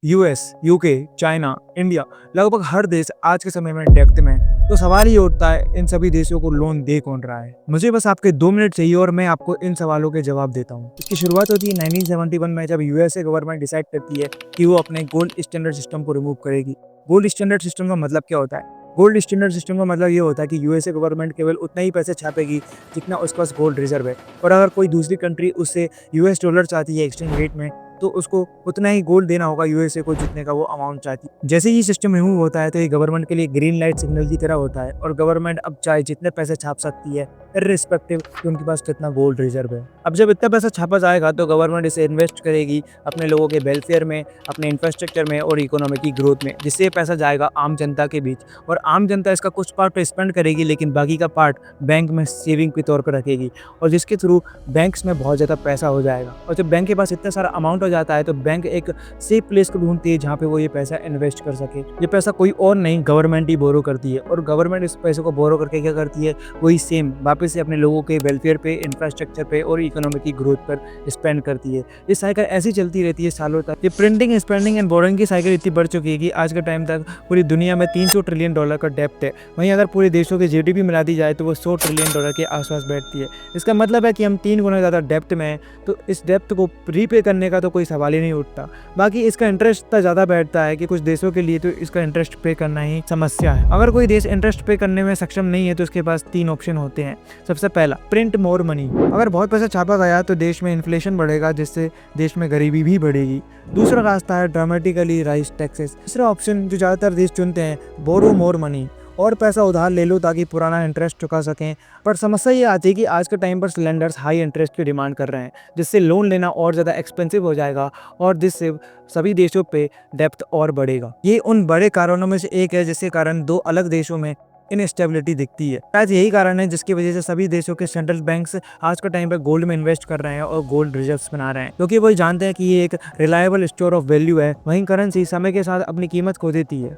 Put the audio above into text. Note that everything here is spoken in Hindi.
यूएस, यूके, चाइना, इंडिया, लगभग हर देश आज के समय में डेब्ट में है। तो सवाल ये उठता है, इन सभी देशों को लोन दे कौन रहा है? मुझे बस आपके 2 मिनट चाहिए और मैं आपको इन सवालों के जवाब देता हूँ। इसकी शुरुआत होती है 1971 में, जब यूएसए गवर्नमेंट डिसाइड करती है कि वो अपने गोल्ड स्टैंडर्ड सिस्टम को रिमूव करेगी। गोल्ड स्टैंडर्ड सिस्टम का मतलब क्या होता है? गोल्ड स्टैंडर्ड सिस्टम का मतलब ये होता है कि यूएसए गवर्नमेंट केवल उतना ही पैसे छापेगी जितना उसके पास गोल्ड रिजर्व है, और अगर कोई दूसरी कंट्री उससे यूएस डॉलर चाहती है एक्सचेंज रेट में, तो उसको उतना ही गोल्ड देना होगा यूएसए को जितने का वो अमाउंट चाहती है। जैसे ही सिस्टम रिमूव होता है तो ये गवर्नमेंट के लिए ग्रीन लाइट सिग्नल की तरह होता है, और गवर्नमेंट अब चाहे जितने पैसे छाप सकती है इर्रिस्पेक्टिव कि उनके पास कितना गोल्ड रिजर्व है। अब जब इतना पैसा छापा जाएगा तो गवर्नमेंट इसे इन्वेस्ट करेगी अपने लोगों के वेलफेयर में, अपने इंफ्रास्ट्रक्चर में और इकोनॉमी की ग्रोथ में, जिससे ये पैसा जाएगा आम जनता के बीच, और आम जनता इसका कुछ पार्ट स्पेंड करेगी लेकिन बाकी का पार्ट बैंक में सेविंग के तौर पर रखेगी, और जिसके थ्रू बैंक्स में बहुत ज़्यादा पैसा हो जाएगा। और जब बैंक के पास इतना सारा अमाउंट हो जाता है तो बैंक एक सेफ प्लेस को ढूंढती है जहाँ पे वो ये पैसा इन्वेस्ट कर सके। ये पैसा कोई और नहीं, गवर्नमेंट ही बोरो करती है, और गवर्नमेंट इस पैसे को बोरो करके क्या करती है, वही सेम वापस से अपने लोगों के वेलफेयर पे, इंफ्रास्ट्रक्चर पे और इकोनॉमी की ग्रोथ पर स्पेंड करती है। ये साइकिल ऐसी चलती रहती है सालों तक। ये प्रिंटिंग, स्पेंडिंग एंड बोरोइंग की साइकिल इतनी बढ़ चुकी है कि आज के टाइम तक पूरी दुनिया में $300 ट्रिलियन का डेब्ट है। वहीं अगर पूरे देशों की जीडीपी मिला दी जाए तो वो $100 ट्रिलियन के आसपास बैठती है। इसका मतलब है कि हम 3 गुना ज़्यादा डेब्ट में हैं, तो इस डेब्ट को रीपे करने का तो कोई सवाल ही नहीं उठता। बाकी इसका इंटरेस्ट इतना ज़्यादा बैठता है कि कुछ देशों के लिए तो इसका इंटरेस्ट पे करना ही समस्या है। अगर कोई देश इंटरेस्ट पे करने में सक्षम नहीं है तो उसके पास 3 ऑप्शन होते हैं। सबसे पहला, प्रिंट मोर मनी। अगर बहुत पैसा छापा गया तो देश में इन्फ्लेशन बढ़ेगा, जिससे देश में गरीबी भी बढ़ेगी। दूसरा रास्ता है ड्रामेटिकली राइज टैक्सेस। तीसरा ऑप्शन जो ज़्यादातर देश चुनते हैं, बोरो मोर मनी, और पैसा उधार ले लो ताकि पुराना इंटरेस्ट चुका सकें। पर समस्या ये आती है कि आज के टाइम पर लेंडर्स हाई इंटरेस्ट की डिमांड कर रहे हैं, जिससे लोन लेना और ज़्यादा एक्सपेंसिव हो जाएगा, और जिससे सभी देशों पे डेब्ट और बढ़ेगा। ये उन बड़े कारणों में से एक है जिसके कारण 2 अलग देशों में इनस्टेबिलिटी दिखती है। शायद यही कारण है जिसकी वजह से सभी देशों के सेंट्रल बैंक्स आज के टाइम पर गोल्ड में इन्वेस्ट कर रहे हैं और गोल्ड रिजर्व्स बना रहे हैं, क्योंकि वो जानते हैं कि ये एक रिलायबल स्टोर ऑफ वैल्यू है। वहीं करेंसी समय के साथ अपनी कीमत खो देती है।